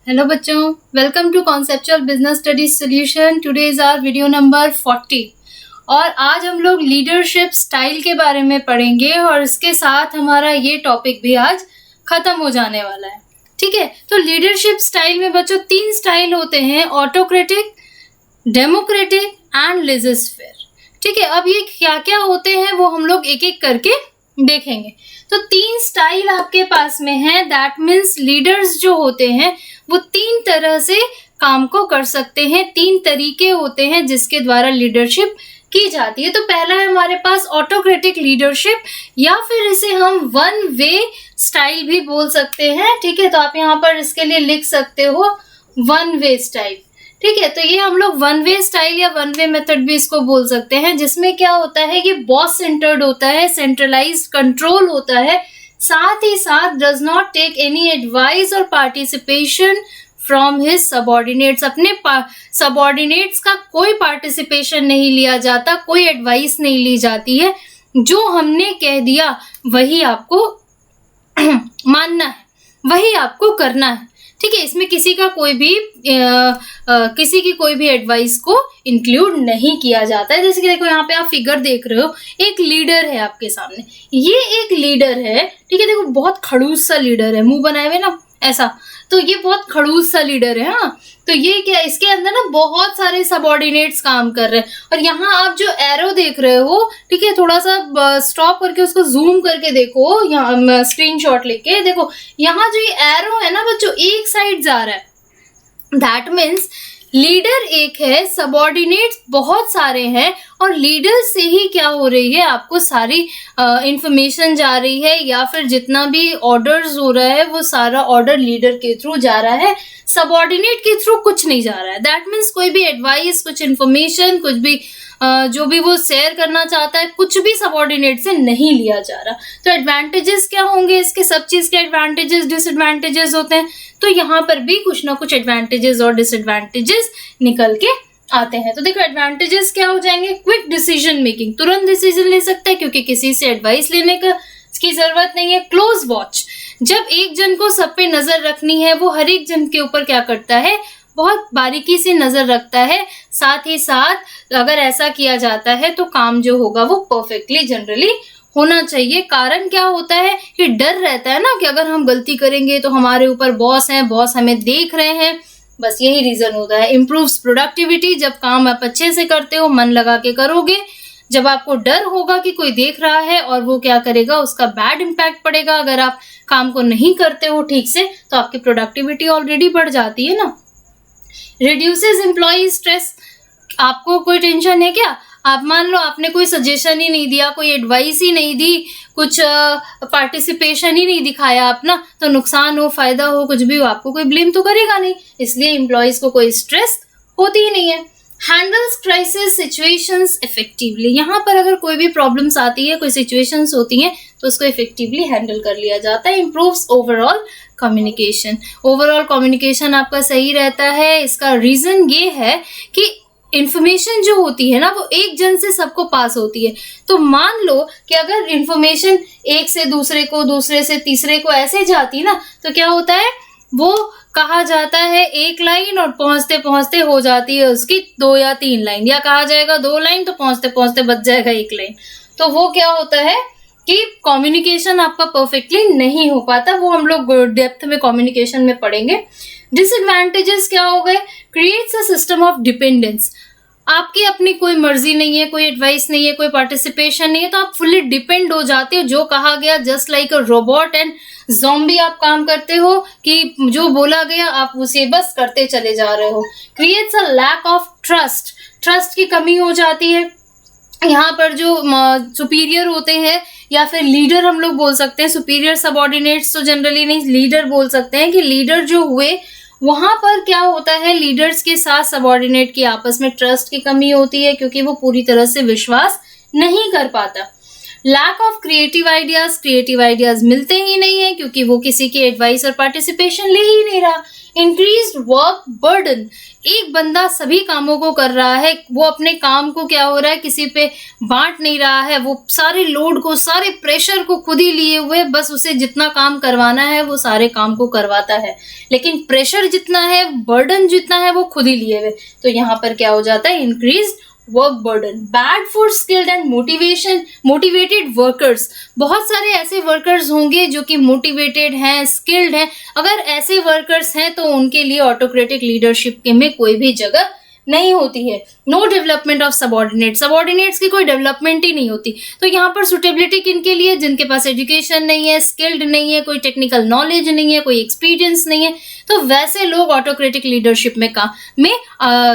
Hello बच्चों, welcome to conceptual business studies solution. Today is our video number 40 और आज हम लोग लीडरशिप स्टाइल के बारे में पढ़ेंगे और इसके साथ हमारा ये टॉपिक भी आज खत्म हो जाने वाला है। ठीक है, तो लीडरशिप स्टाइल में बच्चों 3 स्टाइल होते हैं, ऑटोक्रेटिक, डेमोक्रेटिक एंड लेज़र-फेयर। ठीक है, अब ये क्या क्या होते हैं वो हम लोग एक एक करके देखेंगे। तो 3 स्टाइल आपके पास में है, दैट मीन्स लीडर्स जो होते हैं वो 3 तरह से काम को कर सकते हैं, 3 तरीके होते हैं जिसके द्वारा लीडरशिप की जाती है। तो पहला है हमारे पास ऑटोक्रेटिक लीडरशिप या फिर इसे हम वन वे स्टाइल भी बोल सकते हैं। ठीक है, तो आप यहाँ पर इसके लिए लिख सकते हो वन वे स्टाइल। ठीक है, तो ये हम लोग वन वे स्टाइल या वन वे मेथड भी इसको बोल सकते हैं, जिसमें क्या होता है, ये बॉस सेंटर्ड होता है, सेंट्रलाइज्ड कंट्रोल होता है, साथ ही साथ does not take any advice और पार्टिसिपेशन फ्रॉम हिज सबॉर्डिनेट्स। अपने सबॉर्डिनेट्स का कोई पार्टिसिपेशन नहीं लिया जाता, कोई एडवाइस नहीं ली जाती है। जो हमने कह दिया वही आपको मानना है, वही आपको करना है। ठीक है, इसमें किसी का कोई भी किसी की कोई भी एडवाइस को इंक्लूड नहीं किया जाता है। जैसे कि देखो यहाँ पे आप फिगर देख रहे हो, एक लीडर है आपके सामने, ये एक लीडर है। ठीक है, देखो बहुत खड़ूस सा लीडर है, मुंह बनाए हुए ना ऐसा, तो ये बहुत खड़ूस सा लीडर है। हाँ, तो ये क्या, इसके अंदर ना बहुत सारे सबऑर्डिनेट्स काम कर रहे हैं। और यहाँ आप जो एरो देख रहे हो, ठीक है, थोड़ा सा स्टॉप करके उसको जूम करके देखो, यहाँ स्क्रीनशॉट लेके देखो, यहाँ जो ये एरो है ना बच्चों, एक साइड जा रहा है, दैट मीन्स लीडर एक है, सबऑर्डिनेट्स बहुत सारे हैं और लीडर से ही क्या हो रही है, आपको सारी इंफॉर्मेशन जा रही है या फिर जितना भी ऑर्डर्स हो रहा है वो सारा ऑर्डर लीडर के थ्रू जा रहा है, सबऑर्डिनेट के थ्रू कुछ नहीं जा रहा है। दैट मीन्स कोई भी एडवाइस, कुछ इंफॉर्मेशन, कुछ भी जो भी वो शेयर करना चाहता है, कुछ भी सबऑर्डिनेट से नहीं लिया जा रहा। तो एडवांटेजेस क्या होंगे इसके, सब चीज के एडवांटेजेस डिसएडवांटेजेस होते हैं, तो यहाँ पर भी कुछ ना कुछ एडवांटेजेस और डिसएडवांटेजेस निकल के आते हैं। तो देखो एडवांटेजेस क्या हो जाएंगे, क्विक डिसीजन मेकिंग, तुरंत डिसीजन ले सकता है क्योंकि किसी से एडवाइस लेने की जरूरत नहीं है। क्लोज वॉच, जब एक जन को सब पे नजर रखनी है, वो हर एक जन के ऊपर क्या करता है, बहुत बारीकी से नजर रखता है। साथ ही साथ अगर ऐसा किया जाता है तो काम जो होगा वो परफेक्टली जनरली होना चाहिए। कारण क्या होता है कि डर रहता है ना कि अगर हम गलती करेंगे तो हमारे ऊपर बॉस हैं, बॉस हमें देख रहे हैं, बस यही रीजन होता है। इम्प्रूव्स प्रोडक्टिविटी, जब काम आप अच्छे से करते हो, मन लगा के करोगे, जब आपको डर होगा कि कोई देख रहा है और वो क्या करेगा, उसका बैड इम्पैक्ट पड़ेगा। अगर आप काम को नहीं करते हो ठीक से तो आपकी प्रोडक्टिविटी ऑलरेडी बढ़ जाती है ना। रिड्यूसेस एम्प्लॉय स्ट्रेस, आपको कोई टेंशन है क्या, आप मान लो आपने कोई सजेशन ही नहीं दिया, कोई एडवाइस ही नहीं दी, कुछ पार्टिसिपेशन ही नहीं दिखाया अपना, तो नुकसान हो फायदा हो कुछ भी हो, आपको कोई ब्लेम तो करेगा नहीं, इसलिए एम्प्लॉयज को कोई स्ट्रेस होती ही नहीं है। हैंडल्स क्राइसिस सिचुएशंस इफेक्टिवली, यहाँ पर अगर कोई भी प्रॉब्लम्स आती है, कोई सिचुएशंस होती हैं तो उसको इफेक्टिवली हैंडल कर लिया जाता है। Improves overall communication, overall communication आपका सही रहता है। इसका रीजन ये है कि इंफॉर्मेशन जो होती है ना वो एक जन से सबको पास होती है। तो मान लो कि अगर इंफॉर्मेशन एक से दूसरे को, दूसरे से तीसरे को ऐसे जाती ना, तो क्या होता है, वो कहा जाता है एक लाइन और पहुंचते पहुंचते हो जाती है उसकी 2 या 3 लाइन, या कहा जाएगा 2 लाइन तो पहुंचते पहुंचते बच जाएगा 1 लाइन। तो वो क्या होता है कि कम्युनिकेशन आपका परफेक्टली नहीं हो पाता, वो हम लोग डेप्थ में कम्युनिकेशन में पढ़ेंगे। डिसएडवांटेजेस क्या हो गए, creates a system of dependence, आपकी अपनी कोई मर्जी नहीं है, कोई एडवाइस नहीं है, कोई पार्टिसिपेशन नहीं है, तो आप फुल्ली डिपेंड हो जाते हो, जो कहा गया just like a robot and zombie आप काम करते हो कि जो बोला गया आप उसे बस करते चले जा रहे हो। Creates a lack of trust, trust की कमी हो जाती है। यहाँ पर जो सुपीरियर होते हैं या फिर लीडर हम लोग बोल सकते हैं, सुपीरियर सबऑर्डिनेट्स तो जनरली नहीं, लीडर बोल सकते हैं कि लीडर जो हुए वहां पर क्या होता है, लीडर्स के साथ सबऑर्डिनेट की आपस में ट्रस्ट की कमी होती है क्योंकि वो पूरी तरह से विश्वास नहीं कर पाता। लैक ऑफ क्रिएटिव आइडियाज मिलते ही नहीं है क्योंकि वो किसी की एडवाइस और पार्टिसिपेशन ले ही नहीं रहा। इंक्रीज्ड वर्क बर्डन, एक बंदा सभी कामों को कर रहा है, वो अपने काम को क्या हो रहा है किसी पे बांट नहीं रहा है, वो सारे लोड को, सारे प्रेशर को खुद ही लिए हुए, बस उसे जितना काम करवाना है वो सारे काम को करवाता है, लेकिन प्रेशर जितना है, बर्डन जितना है वो खुद ही लिए हुए। तो यहाँ पर क्या हो जाता है, increase work burden. Bad for skilled and motivated workers, बहुत सारे ऐसे वर्कर्स होंगे जो कि मोटिवेटेड हैं, स्किल्ड हैं, अगर ऐसे वर्कर्स हैं तो उनके लिए ऑटोक्रेटिक लीडरशिप में कोई भी जगह नहीं होती है। नो डेवलपमेंट ऑफ सबॉर्डिनेट्स की कोई डेवलपमेंट ही नहीं होती। तो यहाँ पर सुटेबिलिटी किनके लिए, जिनके पास एजुकेशन नहीं है, स्किल्ड नहीं है, कोई टेक्निकल नॉलेज नहीं है, कोई एक्सपीरियंस नहीं है, तो वैसे लोग ऑटोक्रेटिक लीडरशिप में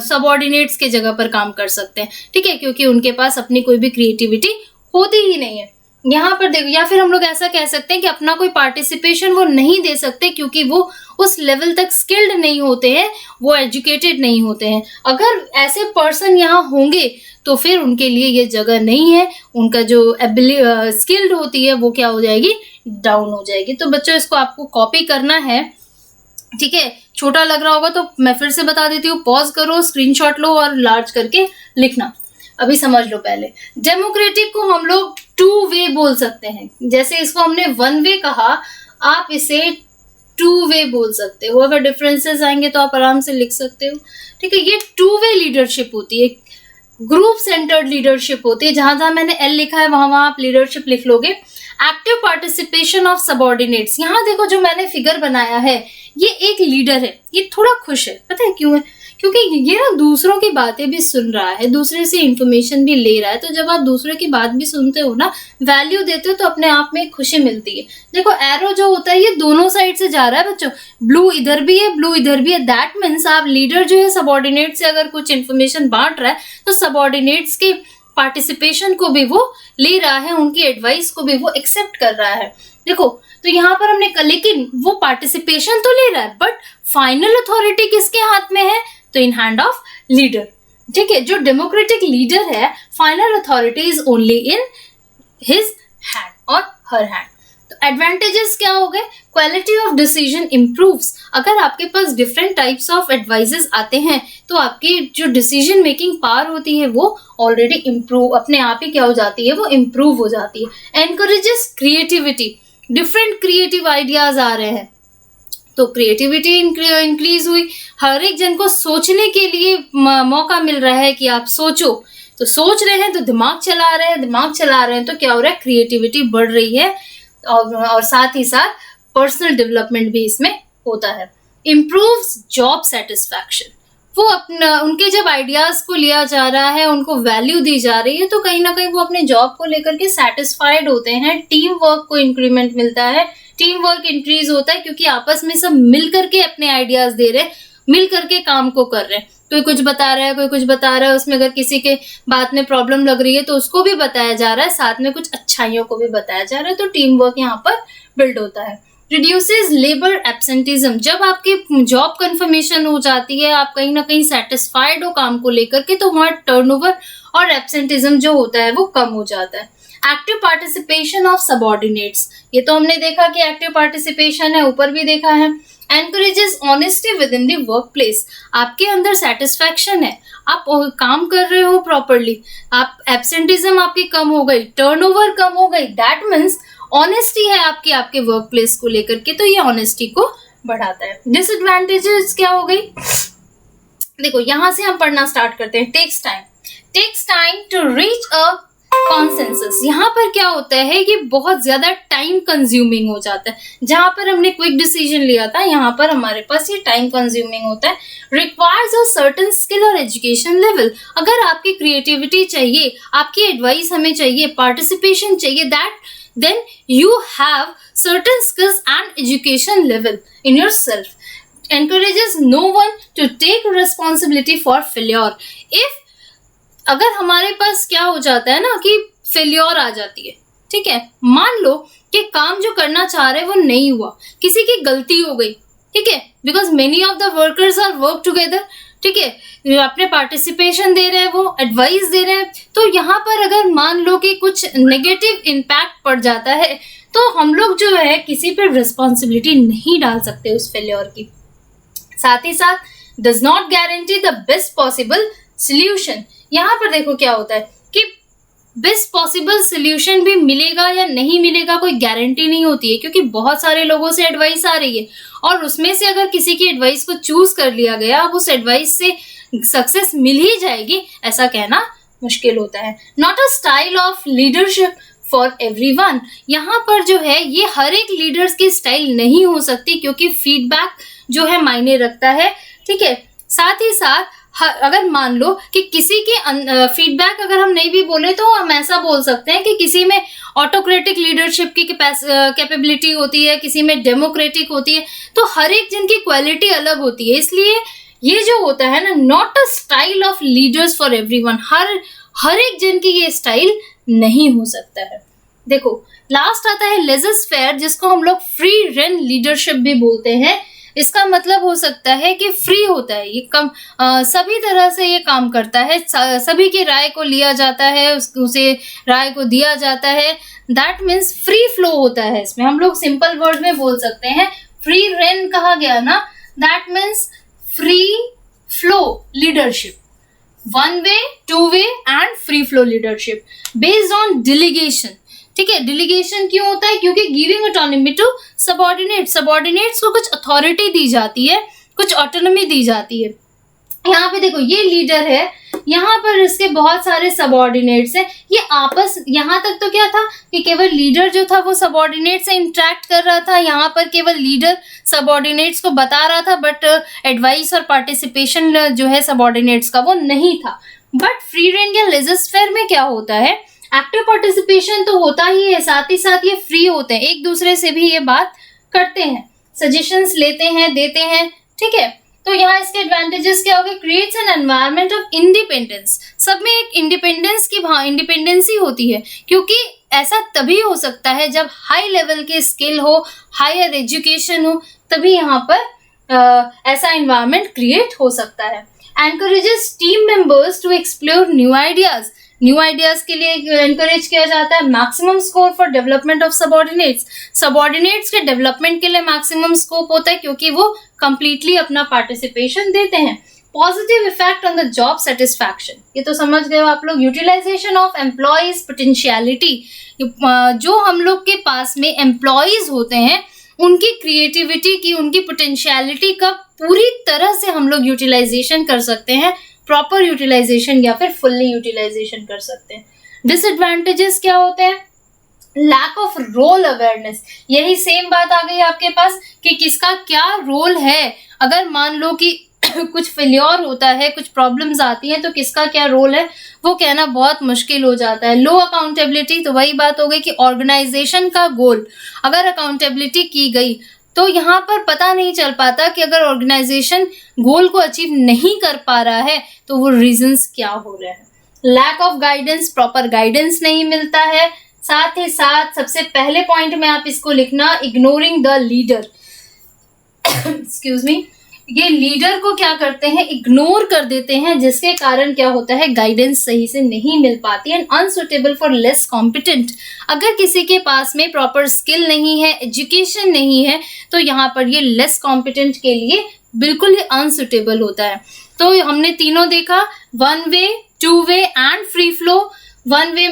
सबॉर्डिनेट्स के जगह पर काम कर सकते हैं, ठीक है, क्योंकि उनके पास अपनी कोई भी क्रिएटिविटी होती ही नहीं है। यहाँ पर देखो, या फिर हम लोग ऐसा कह सकते हैं कि अपना कोई पार्टिसिपेशन वो नहीं दे सकते क्योंकि वो उस लेवल तक स्किल्ड नहीं होते हैं, वो एजुकेटेड नहीं होते हैं। अगर ऐसे पर्सन यहाँ होंगे तो फिर उनके लिए ये जगह नहीं है, उनका जो स्किल्ड होती है वो क्या हो जाएगी, डाउन हो जाएगी। तो बच्चों इसको आपको कॉपी करना है, ठीक है, छोटा लग रहा होगा तो मैं फिर से बता देती हूँ, पॉज करो, स्क्रीनशॉट लो और लार्ज करके लिखना। अभी समझ लो पहले, डेमोक्रेटिक को हम लोग 2 वे बोल सकते हैं, जैसे इसको हमने 1 वे कहा, आप इसे 2 वे बोल सकते हो। अगर डिफरेंसेस आएंगे तो आप आराम से लिख सकते हो, ठीक है। ये 2 वे लीडरशिप होती है, ग्रुप सेंटर्ड लीडरशिप होती है। जहां जहां मैंने एल लिखा है वहां आप लीडरशिप लिख लोगे। एक्टिव पार्टिसिपेशन ऑफ सबॉर्डिनेट्स, यहाँ देखो जो मैंने फिगर बनाया है, ये एक लीडर है, ये थोड़ा खुश है, पता है क्यों है, क्योंकि ये ना दूसरों की बातें भी सुन रहा है, दूसरे से इंफॉर्मेशन भी ले रहा है। तो जब आप दूसरे की बात भी सुनते हो ना, वैल्यू देते हो, तो अपने आप में खुशी मिलती है। देखो एरो जो होता है ये दोनों साइड से जा रहा है बच्चों, ब्लू इधर भी है, ब्लू इधर भी है। दैट मीन्स आप लीडर जो है सबॉर्डिनेट से अगर कुछ इन्फॉर्मेशन बांट रहा है तो सबॉर्डिनेट्स के पार्टिसिपेशन को भी वो ले रहा है, उनकी एडवाइस को भी वो एक्सेप्ट कर रहा है। देखो तो यहाँ पर हमने लेकिन वो पार्टिसिपेशन तो ले रहा है, बट फाइनल अथॉरिटी किसके हाथ में है, तो इन हैंड ऑफ लीडर, ठीक है। जो डेमोक्रेटिक लीडर है, final authority is only in his hand और हर हैंड। तो एडवांटेजेस क्या हो गए, क्वालिटी ऑफ डिसीजन इंप्रूव्स। अगर आपके पास डिफरेंट टाइप्स ऑफ एडवाइजेस आते हैं तो आपकी जो डिसीजन मेकिंग पावर होती है वो ऑलरेडी इंप्रूव, अपने आप ही क्या हो जाती है, वो इंप्रूव हो जाती है। Encourages creativity, different creative ideas आ रहे हैं तो क्रिएटिविटी इंक्रीज हुई, हर एक जन को सोचने के लिए मौका मिल रहा है कि आप सोचो, तो सोच रहे हैं तो दिमाग चला रहे हैं तो क्या हो रहा है, क्रिएटिविटी बढ़ रही है, और साथ ही साथ पर्सनल डेवलपमेंट भी इसमें होता है। इम्प्रूव्स जॉब सेटिस्फैक्शन, वो अपना उनके जब आइडियाज को लिया जा रहा है, उनको वैल्यू दी जा रही है, तो कहीं ना कहीं वो अपने जॉब को लेकर के सेटिस्फाइड होते हैं। टीम वर्क को इंक्रीमेंट मिलता है, टीम वर्क इंक्रीज होता है क्योंकि आपस में सब मिल करके अपने आइडियाज दे रहे हैं, मिल करके काम को कर रहे हैं। कोई कुछ बता रहा है, कोई कुछ बता रहा है, उसमें अगर किसी के बात में प्रॉब्लम लग रही है तो उसको भी बताया जा रहा है, साथ में कुछ अच्छाइयों को भी बताया जा रहा है, तो टीम वर्क यहाँ पर बिल्ड होता है। रिड्यूसेस लेबर एब्सेंटिज्म, जब आपकी जॉब कंफर्मेशन हो जाती है, आप कहीं ना कहीं सेटिस्फाइड हो काम को लेकर के, तो वहाँ टर्नओवर और एब्सेंटिज्म जो होता है वो कम हो जाता है। एक्टिव पार्टिसिपेशन ऑफ सबॉर्डिनेट्स, ये तो हमने देखा कि एक्टिव पार्टिसिपेशन है, ऊपर भी देखा है। Encourages honesty with in the work place, आपके अंदर सेटिस्फैक्शन है, आप काम कर रहे हो प्रॉपरली, आप एब्सेंटिज्म आपकी कम हो गई, टर्नओवर कम हो गई, दैट मीन्स ऑनेस्टी है आपकी आपके वर्क प्लेस को लेकर के, तो ये ऑनेस्टी को बढ़ाता है। डिसएडवांटेजेस क्या हो गई, देखो यहां से हम पढ़ना स्टार्ट करते हैं। Takes time to reach a consensus, यहाँ पर क्या होता है, ये बहुत ज्यादा टाइम कंज्यूमिंग हो जाता है। जहां पर हमने क्विक डिसीजन लिया था, यहाँ पर हमारे पास ये टाइम कंज्यूमिंग होता है। रिक्वायर्स अ सर्टेन स्किल और एजुकेशन लेवल, अगर आपकी क्रिएटिविटी चाहिए, आपकी एडवाइस हमें चाहिए, पार्टिसिपेशन चाहिए, then you have certain skills and education level in yourself. Encourages no one to take responsibility for failure. If अगर हमारे पास क्या हो जाता है ना कि फेल्योर आ जाती है, ठीक है, मान लो कि काम जो करना चाह रहे वो नहीं हुआ, किसी की गलती हो गई, ठीक है, because many of the workers are work together, ठीक है, अपने पार्टिसिपेशन दे रहे हैं, वो एडवाइस दे रहे हैं। तो यहाँ पर अगर मान लो कि कुछ नेगेटिव इम्पैक्ट पड़ जाता है तो हम लोग जो है किसी पर रिस्पॉन्सिबिलिटी नहीं डाल सकते उस फेल्योर की। साथ ही साथ does not guarantee the best possible solution. यहाँ पर देखो क्या होता है कि बेस्ट पॉसिबल सोल्यूशन भी मिलेगा या नहीं मिलेगा कोई गारंटी नहीं होती है, क्योंकि बहुत सारे लोगों से एडवाइस आ रही है और उसमें से अगर किसी की एडवाइस को चूज कर लिया गया, अब उस एडवाइस से सक्सेस मिल ही जाएगी ऐसा कहना मुश्किल होता है। Not a style of leadership for everyone. यहाँ पर जो है ये हर एक लीडर्स की स्टाइल नहीं हो सकती, क्योंकि फीडबैक जो है मायने रखता है, ठीक है। साथ ही साथ अगर मान लो कि किसी के फीडबैक अगर हम नहीं भी बोले तो हम ऐसा बोल सकते हैं कि किसी में ऑटोक्रेटिक लीडरशिप की कैपेबिलिटी होती है, किसी में डेमोक्रेटिक होती है, तो हर एक जन की क्वालिटी अलग होती है। इसलिए ये जो होता है ना, not a style of leaders for everyone, हर एक जन की ये स्टाइल नहीं हो सकता है। देखो लास्ट आता है लेजर फेयर, जिसको हम लोग फ्री रेन लीडरशिप भी बोलते हैं। इसका मतलब हो सकता है कि फ्री होता है, ये सभी तरह से ये काम करता है, सभी की राय को लिया जाता है, उसे राय को दिया जाता है। दैट मीन्स फ्री फ्लो होता है। इसमें हम लोग सिंपल वर्ड में बोल सकते हैं, फ्री रेन कहा गया ना, that means free flow leadership, one way, two way and free flow leadership based on delegation. ठीक है, डेलीगेशन क्यों होता है? क्योंकि गिविंग ऑटोनॉमी टू सबऑर्डिनेट्स को कुछ अथॉरिटी दी जाती है, कुछ ऑटोनॉमी दी जाती है। यहाँ पे देखो ये लीडर है, यहाँ पर इसके बहुत सारे सबऑर्डिनेट्स हैं, ये आपस, यहाँ तक तो क्या था कि केवल लीडर जो था वो सबऑर्डिनेट से इंटरेक्ट कर रहा था, यहाँ पर केवल लीडर सबऑर्डिनेट्स को बता रहा था, बट एडवाइस और पार्टिसिपेशन जो है सबऑर्डिनेट्स का वो नहीं था। बट फ्री रेन या लेजर-फेयर में क्या होता है, एक्टिव पार्टिसिपेशन तो होता ही है, साथ ही साथ ये फ्री होते हैं, एक दूसरे से भी ये बात करते हैं, सजेशंस लेते हैं, देते हैं, ठीक है। तो यहाँ इसके एडवांटेजेस क्या हो गए? Creates an environment of independence. सब में एक इंडिपेंडेंसी होती है, क्योंकि ऐसा तभी हो सकता है जब हाई लेवल के स्किल हो, हायर एजुकेशन हो, तभी यहाँ पर ऐसा एनवायरनमेंट क्रिएट हो सकता है। Encourages team members to explore new ideas के लिए एनकरेज किया जाता है। Maximum score for development of subordinates के डेवलपमेंट के लिए मैक्सिमम स्कोप होता है, क्योंकि वो कंप्लीटली अपना पार्टिसिपेशन देते हैं। Positive effect on the job satisfaction, ये तो समझ गए हो आप लोग। यूटिलाइजेशन ऑफ एम्प्लॉयज पोटेंशियलिटी, जो हम लोग के पास में एम्प्लॉयज होते हैं उनकी क्रिएटिविटी की, उनकी पोटेंशियलिटी का पूरी तरह से हम लोग यूटिलाइजेशन कर सकते हैं, प्रॉपर यूटिलाइजेशन या फिर फुल्ली यूटिलाइजेशन कर सकते हैं। डिसएडवांटेजेस क्या होते हैं? लैक ऑफ रोल अवेयरनेस, यही सेम बात आ गई आपके पास कि किसका क्या रोल है। अगर मान लो कि कुछ फेल्योर होता है, कुछ प्रॉब्लम्स आती हैं, तो किसका क्या रोल है वो कहना बहुत मुश्किल हो जाता है। लो अकाउंटेबिलिटी, तो वही बात हो गई कि ऑर्गेनाइजेशन का गोल अगर अकाउंटेबिलिटी की गई तो यहाँ पर पता नहीं चल पाता कि अगर ऑर्गेनाइजेशन गोल को अचीव नहीं कर पा रहा है तो वो रीजंस क्या हो रहे हैं। Lack of guidance, proper guidance नहीं मिलता है। साथ ही साथ सबसे पहले पॉइंट में आप इसको लिखना, ignoring the leader. Excuse me, ये लीडर को क्या करते हैं? इग्नोर कर देते हैं, जिसके कारण क्या होता है? गाइडेंस सही से नहीं मिल पाती। And unsuitable for less competent, अगर किसी के पास में प्रॉपर स्किल नहीं है, एजुकेशन नहीं है, तो यहाँ पर ये लेस कॉम्पिटेंट के लिए बिल्कुल ही अनसुटेबल होता है। तो हमने तीनों देखा, one way, two way and free flow. One way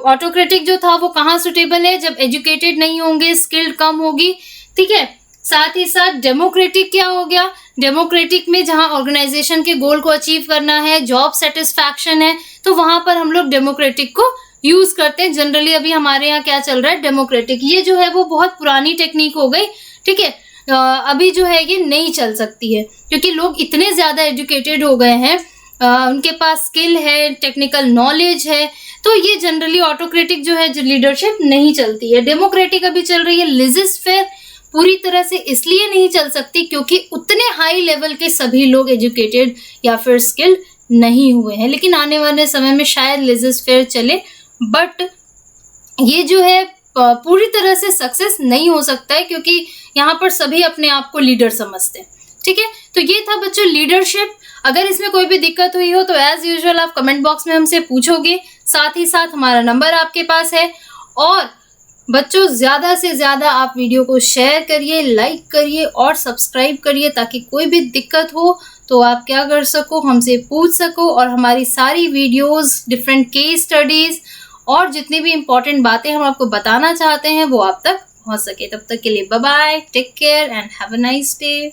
autocratic जो था वो कहाँ सुटेबल है? जब एजुकेटेड नहीं होंगे, स्किल्ड कम होगी, ठीक है। साथ ही साथ डेमोक्रेटिक क्या हो गया? डेमोक्रेटिक में जहां ऑर्गेनाइजेशन के गोल को अचीव करना है, जॉब सेटिस्फैक्शन है, तो वहां पर हम लोग डेमोक्रेटिक को यूज करते हैं। जनरली अभी हमारे यहाँ क्या चल रहा है? डेमोक्रेटिक। ये जो है वो बहुत पुरानी टेक्निक हो गई, ठीक है। अभी जो है ये नहीं चल सकती है, क्योंकि लोग इतने ज्यादा एजुकेटेड हो गए हैं, उनके पास स्किल है, टेक्निकल नॉलेज है, तो ये जनरली ऑटोक्रेटिक जो है लीडरशिप नहीं चलती है। डेमोक्रेटिक अभी चल रही है। लेजर-फेयर पूरी तरह से इसलिए नहीं चल सकती क्योंकि उतने हाई लेवल के सभी लोग एजुकेटेड या फिर स्किल्ड नहीं हुए हैं। लेकिन आने वाले समय में शायद लेजर-फेयर चले, बट ये जो है पूरी तरह से सक्सेस नहीं हो सकता है, क्योंकि यहाँ पर सभी अपने आप को लीडर समझते हैं, ठीक है। तो ये था बच्चों लीडरशिप। अगर इसमें कोई भी दिक्कत हुई हो तो एज यूजुअल आप कमेंट बॉक्स में हमसे पूछोगे, साथ ही साथ हमारा नंबर आपके पास है। और बच्चों, ज़्यादा से ज़्यादा आप वीडियो को शेयर करिए, लाइक करिए और सब्सक्राइब करिए, ताकि कोई भी दिक्कत हो तो आप क्या कर सको, हमसे पूछ सको और हमारी सारी वीडियोस, डिफरेंट केस स्टडीज़ और जितनी भी इम्पोर्टेंट बातें हम आपको बताना चाहते हैं वो आप तक पहुंच सके। तब तक के लिए bye bye, take care and have a nice day.